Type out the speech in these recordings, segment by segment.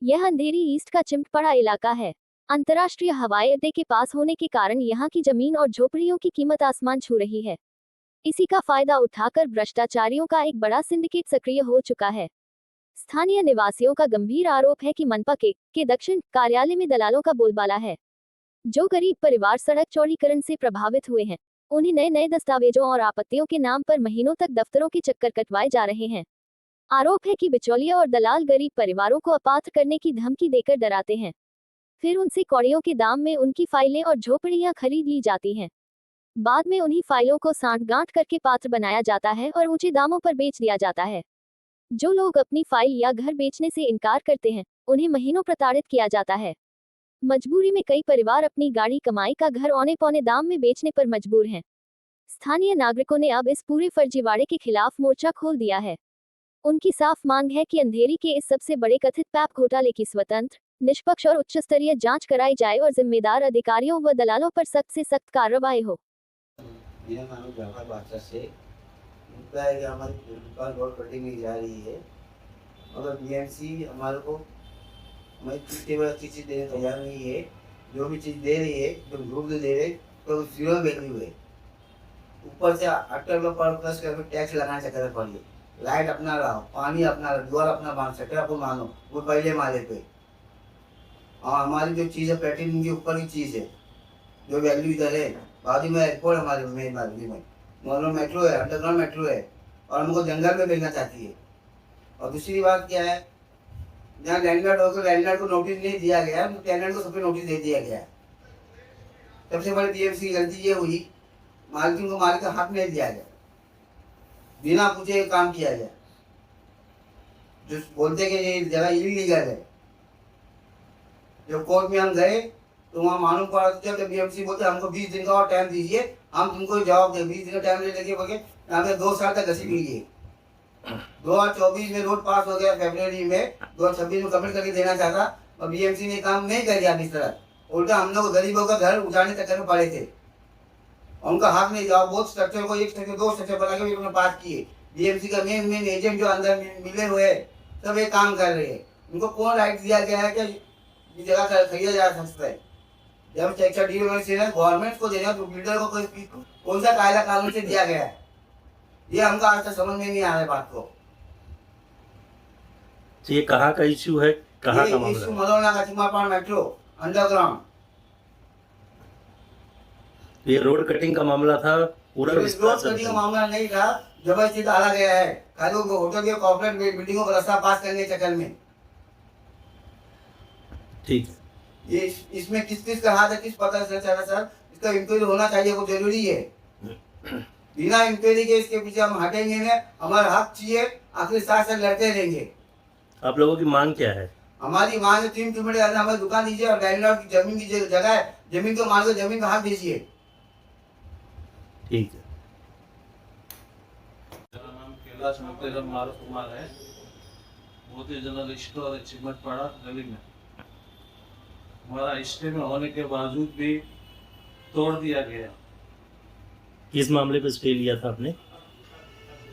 यह अंधेरी ईस्ट का चिमटपड़ा इलाका है। अंतर्राष्ट्रीय हवाई अड्डे के पास होने के कारण यहाँ की जमीन और झोपड़ियों की कीमत आसमान छू रही है। इसी का फायदा उठाकर भ्रष्टाचारियों का एक बड़ा सिंडिकेट सक्रिय हो चुका है। स्थानीय निवासियों का गंभीर आरोप है कि मनपा के दक्षिण कार्यालय में दलालों का बोलबाला है। जो गरीब परिवार सड़क चौड़ीकरण से प्रभावित हुए हैं, उन्हें नए नए दस्तावेजों और आपत्तियों के नाम पर महीनों तक दफ्तरों के चक्कर कटवाए जा रहे हैं। आरोप है कि बिचौलिया और दलाल गरीब परिवारों को अपात्र करने की धमकी देकर डराते हैं। फिर उनसे कौड़ियों के दाम में उनकी फाइलें और झोपड़ियां खरीद ली जाती हैं। बाद में उन्हीं फाइलों को सांठ-गांठ करके पात्र बनाया जाता है और ऊंचे दामों पर बेच दिया जाता है। जो लोग अपनी फाइल या घर बेचने से इनकार करते हैं, उन्हें महीनों प्रताड़ित किया जाता है। मजबूरी में कई परिवार अपनी गाड़ी कमाई का घर औने पौने दाम में बेचने पर मजबूर हैं। स्थानीय नागरिकों ने अब इस पूरे फर्जीवाड़े के खिलाफ मोर्चा खोल दिया है। उनकी साफ मांग है कि अंधेरी के इस सबसे बड़े कथित पैप घोटाले की स्वतंत्र, निष्पक्ष और उच्च स्तरीय जांच कराई जाए और जिम्मेदार अधिकारियों व दलालों पर सख्त से सख्त कार्रवाई हो। मेरा नाम जाफर बादशाह से मुद्दा है कि हमारी दुकान रोड कटिंग में जा रही है, मगर बीएमसी हमारे को हमारी चीज़ देने तैयार नहीं है। जो भी चीज़ दे रही है तो झूठ दे रहे तो जीरो वैल्यू है। ऊपर से अट्टर का पर प्लस करके टैक्स लगाना चक्कर पड़िए। लाइट अपना लाओ, पानी अपना लाओ, द्वार अपना मान सकते आपको मानो वो पहले माले पे। और हमारी जो चीज़ है प्लेटिनम के ऊपर की चीज़ है, जो वैल्यू इधर है। बाजू में एयरपोर्ट हमारे मेन बाजू में मोनो मेट्रो है, अंडरग्राउंड मेट्रो है, और हमको जंगल में भेजना चाहती है। और दूसरी बात क्या है, जहाँ लैंडलॉर्ड होकर लैंडलॉर्ड को नोटिस नहीं दिया गया, तो टेनेंट को सबको नोटिस दे दिया गया। सबसे बड़ी बीएमसी की गलती ये हुई, मालिक को मालिक का हक नहीं दिया गया, बिना पूछे काम किया गया। जो बोलते कि ये जगह इलीगल है, जब कोर्ट में हम गए तो वहाँ मालूम पड़ा जब बीएमसी बोलते हमको 20 दिन का और टाइम दीजिए, हम तुमको जवाब दें। 20 दिन का टाइम लेके बोले हमें 2 साल तक घसी मिल गई। 2024 में रोड पास हो गया, फरवरी में 2026 में कम्प्लीट करके देना चाहता, और बीएमसी ने काम नहीं कर दिया। इस तरह उल्टा हम लोग गरीबों का घर उजाड़ने तक में पड़े थे, उनका हक नहीं दिया। बहुत स्ट्रक्चर को एक स्ट्रक्चर 2 स्ट्रक्चर बना के भी उन्होंने पास किए। बीएमसी का मेन एजेंट जो अंदर मिले हुए है, सब ये काम कर रहे हैं। उनको कौन राइट दिया गया है कि जगह खरीदा जा सकता है? जब टैक्स डील गवर्नमेंट को देना तो बिल्डर को कौन सा कायदा कानून से दिया गया है, ये हमको आज तक समझ में नहीं आ रहा है बात को। तो ये कहाँ का इश्यू है, कहाँ का मामला है? मलोना का चिमापाड़ मेट्रो अंडरग्राउंड। ये रोड रोड कटिंग का मामला नहीं था, जबरदस्ती डाला गया है खाली होटल के कॉर्पोरेट बिल्डिंगों को रास्ता पास करने के चक्कर में। ठीक है, ये इसमें किस का हाथ है, किस पता चला सर? इसका इंक्वायरी होना चाहिए, वो जरूरी है। बिना इंक्वायरी के इसके पीछे हम हटेंगे नहीं। हमारा हक चाहिए, आखिरी साथ लड़ते रहेंगे। आप लोगों की मांग क्या है? हमारी मांग है 3 किलोमीटर हमारी दुकान दीजिए, और लैंडलॉर्ड की जमीन की जगह है, जमीन को मांगो, जमीन का हक दीजिए। ठीक है। मेरा नाम कैलाश मुक्तेजम मारूफ कुमार है। मोती जनरल स्टोर है चिमटपाड़ा गली में। हमारा स्टे में होने के बावजूद भी तोड़ दिया गया। किस मामले पे स्टे लिया था आपने?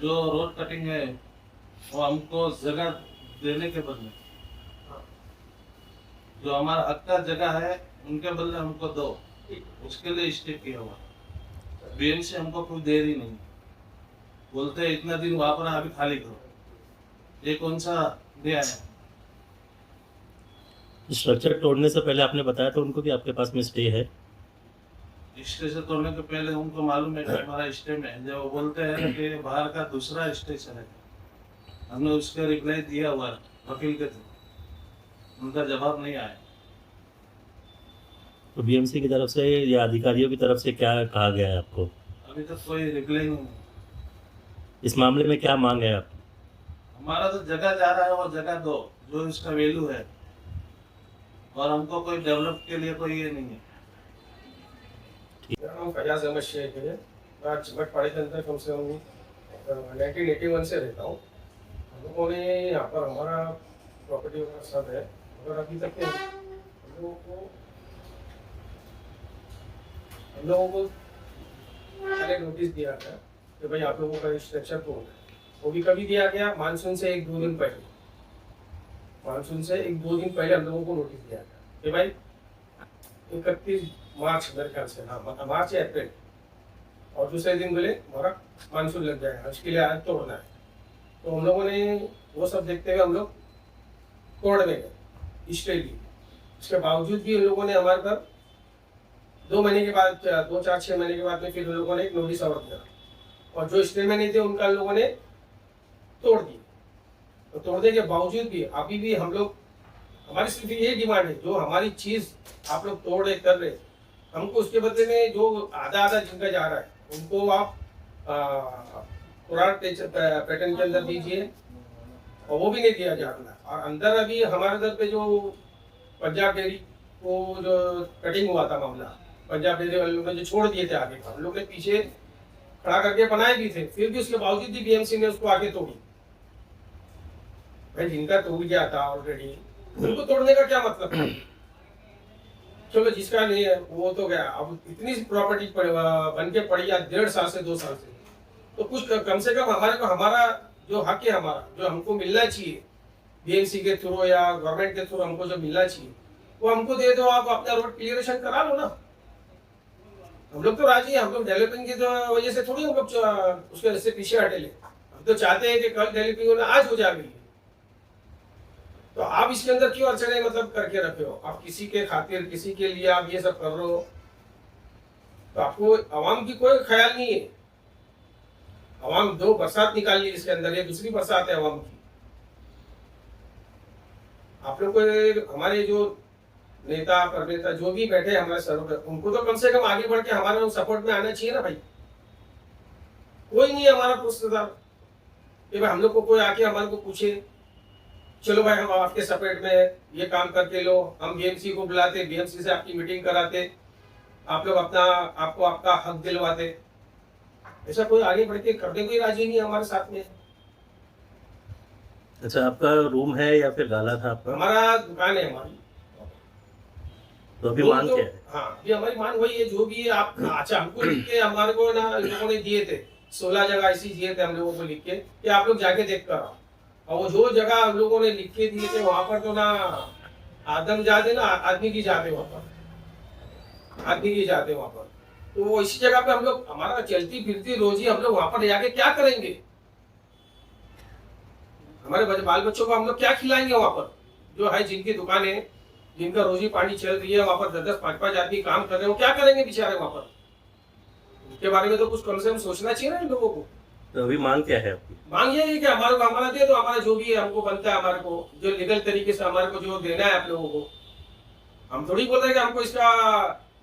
जो रोड कटिंग है वो हमको जगह देने के बदले, जो हमारा हक का जगह है उनके बदले हमको दो, उसके लिए स्टे किया हुआ। बीएमसी हमको कुछ दे रही नहीं, बोलते इतना दिन वापरा अभी खाली करो। ये कौन सा दिया है? स्ट्रक्चर तोड़ने से पहले आपने बताया था उनको कि आपके पास में स्टे है? स्टे से तोड़ने के पहले उनको मालूम है कि हमारा स्टे में है। जब वो बोलते हैं कि बाहर का दूसरा स्टेशन है, हमने उसका रिप्लाई दिया हुआ वकील के थ्रू, उनका जवाब नहीं आया। तो बीएमसी की तरफ से या अधिकारियों की तरफ से क्या कहा गया है आपको? अभी तक कोई रिप्लाई नहीं। इस मामले में क्या मांग है आप? हमारा तो जगह जा रहा है, वो जगह दो जो इसका वैल्यू है, और हमको कोई डेवलप के लिए कोई ये नहीं है। मेरा नाम फैयाज अहमद शेख है। मैं चिमटपाड़े के अंदर कम से कम 1981 से रहता हूँ। हम लोगों ने यहाँ पर हमारा प्रॉपर्टी वगैरह सब है, मगर अभी तक हम लोगों को पहले नोटिस दिया गया कि भाई आप लोगों का स्ट्रक्चर तो होना है। वो भी कभी दिया गया, मानसून से 1-2 दिन पहले। मानसून से 1-2 दिन पहले हम लोगों को नोटिस दिया था कि भाई 31 मार्च मेरे ख्याल से, हाँ मार्च या अप्रैल, और दूसरे दिन बोले हमारा मानसून लग जाएगा, उसके लिए आज तोड़ना है। तो हम लोगों ने वो सब देखते हुए हम लोग तोड़ में गए स्टे लिए। उसके बावजूद भी उन लोगों ने हमारे पर 2 महीने के बाद, 2-4-6 महीने के बाद में फिर उन लोगों ने एक नोटिस और दिया, और जो स्टे में नहीं थे उनका लोगों ने तोड़ दिए। तो तोड़ने के बावजूद भी अभी भी हम लोग, हमारी सिर्फ ये डिमांड है, जो हमारी चीज आप लोग तोड़ रहे कर रहे, हमको उसके बदले में जो आधा जिनका जा रहा है उनको आप पुराना पैटर्न के अंदर दीजिए, और वो भी नहीं दिया जा रहा। और अंदर अभी हमारे इधर पे जो पंजाब डेयरी को जो कटिंग हुआ था मामला, पंजाब डेयरी वाले लोगों ने जो छोड़ दिए थे आगे का, हम लोग ने पीछे खड़ा करके बनाए भी थे, फिर भी उसके बावजूद भी बीएमसी ने उसको आगे तोड़ी। भाई जिनका टूट गया था ऑलरेडी, उनको तोड़ने का क्या मतलब है? चलो जिसका नहीं है वो तो गया, अब इतनी प्रॉपर्टी बन के पड़ी है 1.5 साल से 2 साल से, तो कुछ कम से कम हमारे को, हमारा जो हक है, हमारा जो हमको मिलना चाहिए बीएमसी के थ्रू या गवर्नमेंट के थ्रू हमको जो मिलना चाहिए वो हमको दे दो। आप अपना रोड क्लियरेशन करा लो ना, हम लोग तो राजी हैं, हम लोग डेवलपिंग की तो वजह से थोड़ी हम लोग उसके से पीछे हटे ले, हम तो चाहते हैं कि कल डेवलपिंग आज हो जाएगी। तो आप इसके अंदर क्यों अड़चने मतलब करके रखे हो? आप किसी के खातिर, किसी के लिए आप ये सब कर रहे हो, तो आपको आवाम की कोई ख्याल नहीं है। आवाम 2 बरसात निकाल ली इसके अंदर, ये दूसरी बरसात है आवाम की। आप लोग को, हमारे जो नेता प्रनेता जो भी बैठे हमारे सरों पर, उनको तो कम से कम आगे बढ़ के हमारे सपोर्ट में आना चाहिए ना भाई। कोई नहीं है हमारा पुरस्कार कि भाई हम लोग को कोई आके हमारे को पूछे, चलो भाई हम आपके सपोर्ट में ये काम करके लो, हम बीएमसी को बुलाते, बीएमसी से आपकी मीटिंग कराते, आप लोग आपको आपका हक दिलवाते। ऐसा कोई आगे बढ़ के करने को ही राजी नहीं है हमारे साथ में। अच्छा, आपका रूम है या फिर गाला था आपका? हमारा दुकान है हमारी। तो अभी मांग क्या है? हाँ, ये हमारी मांग वही है, जो भी है आप, अच्छा हमको लिख के हमारे को ना लोगों ने दिए थे 16 जगह ऐसी दिए थे हम लोगों को लिख के कि आप लोग जाके देख कर आओ। और वो जो जगह हम लोगों ने लिख के दिए थे वहां पर तो ना आदम जाते ना आदमी की जाते, वहां पर आदमी की जाते वहां पर। तो वो इसी जगह पे हम लोग, हमारा चलती फिरती रोजी, हम लोग वहां पर जाके क्या करेंगे? हमारे बाल बच्चों को हम लोग क्या खिलाएंगे वहां पर? जो है जिनकी दुकान है, जिनका रोजी पानी चल रही है, वहां पर 10-10, 5-5 आदमी काम कर रहे हैं, वो क्या करेंगे बेचारे वहां पर? उनके बारे में तो कुछ कम से कम सोचना चाहिए ना इन लोगों को। तो अभी मांग क्या है आपकी? मांग ये है कि हमारे को हमारा दे दो, हमारा जो भी है हमको बनता है, हमारे को जो लीगल तरीके से हमारे को जो देना है आप लोगों को। हम थोड़ी बोल रहे हैं कि हमको इसका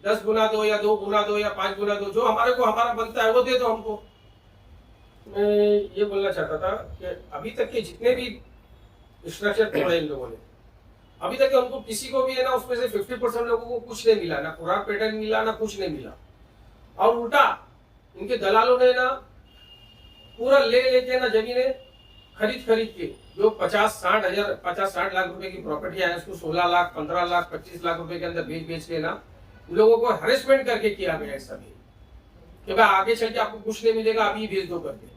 10 गुना दो या 2 गुना दो या 5 गुना दो, जो हमारे को हमारा बनता है वो दे दो हमको। मैं ये बोलना चाहता था कि अभी तक के जितने भी स्ट्रक्चर तोड़े इन लोगों ने, अभी तक उनको किसी को भी है ना उसमें से 50% लोगों को कुछ नहीं मिला, ना पुराना पैटर्न मिला, ना कुछ नहीं मिला। और उल्टा इनके दलालों ने ना पूरा लेके ना जमीनें खरीद के, जो 50-60 लाख रुपए की प्रॉपर्टी है उसको 16 लाख, 15 लाख, 25 लाख रुपए के अंदर बेच के ना लोगों को हरेसमेंट करके किया गया है सभी कि भाई आगे चल के आपको कुछ नहीं मिलेगा, अभी भेज दो करके।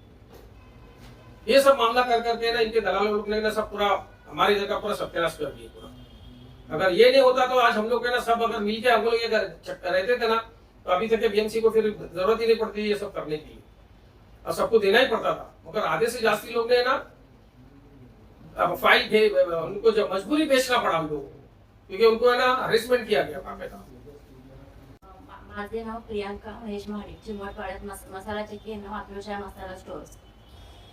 ये सब मामला कर करके ना इनके दलालों लोग ने ना सब पूरा हमारी जगह पूरा सत्यानाश कर दिया पूरा। अगर ये नहीं होता तो आज हम लोग ना सब अगर मिलके हम लोग ये रहते थे ना, तो अभी तक बीएमसी को फिर जरूरत ही नहीं पड़ती ये सब करने की, और सबको देना ही पड़ता था। मगर आधे से जास्ती लोग ने ना अब फाइल उनको जब मजबूरी बेचना पड़ा हम लोगों को, क्योंकि उनको है ना हरेसमेंट किया गया बाकायदा। माझे नाव प्रियांका महेश महाडिक, चिमटवाड्यात मसाला चक्की आहे ना, मातृशा मसाला स्टोर्स.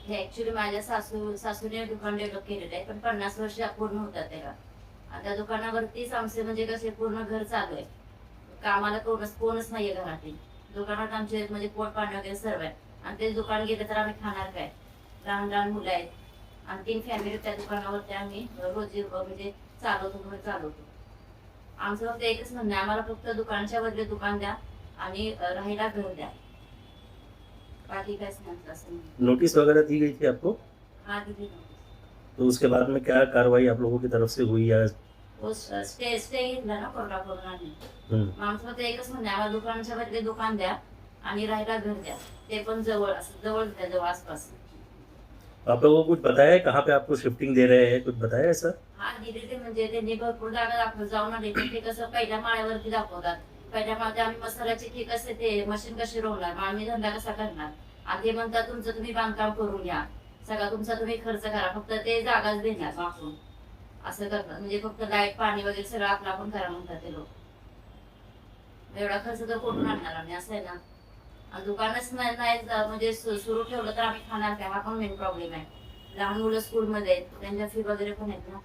हे ऍक्च्युली माझ्या सासूने दुकान डेव्हलप केलेलं आहे, पण 50 वर्ष पूर्ण होतात त्याला. आता दुकानावरतीच आमचे म्हणजे कसे पूर्ण घर चालू आहे, कामाला कोणच नाहीये घरातील. दुकानात आमचे म्हणजे पोट पाणी वगैरे सर्व आहे, आणि ते दुकान गेलं तर आम्ही खाणार काय? लहान मुलं आहेत आणि 3 फॅमिली त्या दुकानावरती आम्ही रोजी म्हणजे चालवतो. आमचं फक्त एकच म्हणणं आहे, आम्हाला फक्त दुकानच्या बदले दुकान द्या आणि राहायला घर द्या, बाकी काहीच नाही असं. नोटिस वगैरह दी गई थी आपको? हा दिली नोटीस. तो उसके बाद में क्या कार्रवाई आप लोगों की तरफ से हुई या? तो स्टे घेतला ना कोर्टाकडून आम्ही. आमचं फक्त एकच म्हणणं आहे, आम्हाला दुकानच्या बदले दुकान द्या आणि राहायला घर द्या, ते पण जवळ आसपास. आप लोगों को कुछ बताया है कहाँ पे आपको शिफ्टिंग दे रहे हैं, कुछ बताया है सर? हा दिली ते म्हणजे त्यांनी भरपूर जागा दाखवत जाऊन आले पण ते कसं पहिल्या माळ्यावरती दाखवतात. पहिल्या माळ्यात आम्ही मसाल्याचे केक कसे ते मशीन कशी रोवणार, मग आम्ही धंदा कसा करणार. आणि ते म्हणतात तुमचं तुम्ही बांधकाम करून घ्या, सगळा तुमचा तुम्ही खर्च करा, फक्त ते जागाच देणार वापरून असं करतात. म्हणजे फक्त लाईट पाणी वगैरे सगळं आपलं आपण करा म्हणतात ते लोक. एवढा खर्च तर कुठून आणणार आम्ही, असं आहे ना. आणि दुकानच नाही म्हणजे सुरू ठेवलं तर आम्ही खाणार काय, हा पण मेन प्रॉब्लेम आहे. लहान मुलं स्कूलमध्ये आहेत, त्यांच्या फी वगैरे पण आहेत ना.